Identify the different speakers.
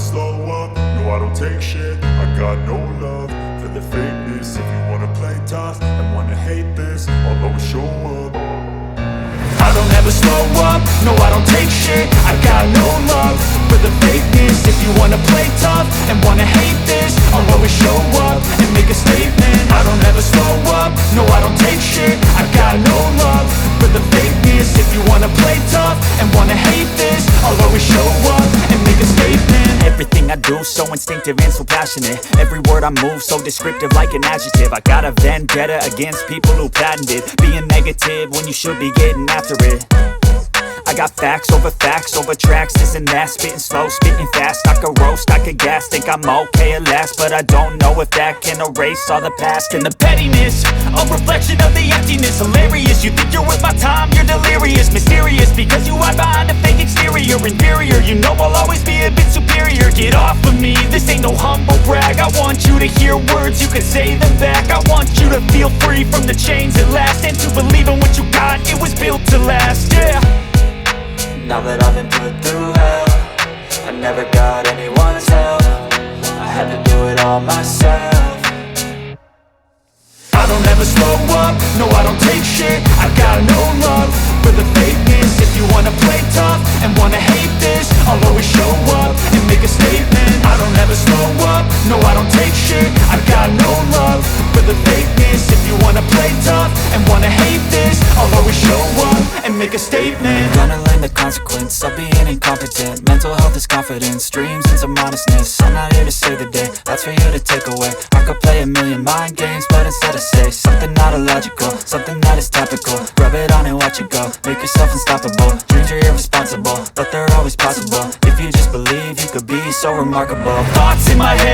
Speaker 1: slow up, no I don't take shit. I got no love for the fakeness. If you wanna play tough and wanna hate this, I'll always show up. I don't ever slow up, no I don't take shit. I got no love for the fakeness. If you wanna play tough and wanna hate this, I'll always show up and make a statement. I don't ever slow up, no I don't take shit. I got no love for the fakeness. If you wanna play tough and wanna hate this, I'll always show up and make a statement.
Speaker 2: Everything I do so instinctive and so passionate. Every word I move so descriptive like an adjective. I got a vendetta against people who patented being negative when you should be getting after it. I got facts over tracks, this and that. Spitting slow, spitting fast, I could roast, I could gas. Think I'm okay at last, but I don't know if that can erase all the past. And the pettiness, a reflection of the emptiness. Hilarious, you think you're worth my time, you're delirious. Mysterious, because you hide behind a fake exterior. Inferior, you know I'll always be a bit superior. Get off of me, this ain't no humble brag. I want you to hear words, you can say them back. I want you to feel free from the chains at last, and to believe in what you got, it was built to last, yeah.
Speaker 3: Now that I've been put through hell, I never got anyone's help. I had to do it all myself.
Speaker 1: I don't ever slow up, no I don't take shit. I got no love for the fakeness. If you wanna play tough and wanna hate this, I'll always show up and make a statement. I don't ever slow up, no I don't take shit. I got no love for the fakeness. If you wanna play tough and wanna hate this, I'll always show up and make a statement.
Speaker 3: Gonna learn the consequence of being incompetent. Mental health is confidence, dreams and some honestness. I'm not here to save the day, that's for you to take away. I could play a million mind games, but instead I say something not illogical, something that is topical. Rub it on and watch it go, make yourself unstoppable. Dreams are irresponsible, but they're always possible. If you just believe, you could be so remarkable.
Speaker 1: Thoughts in my head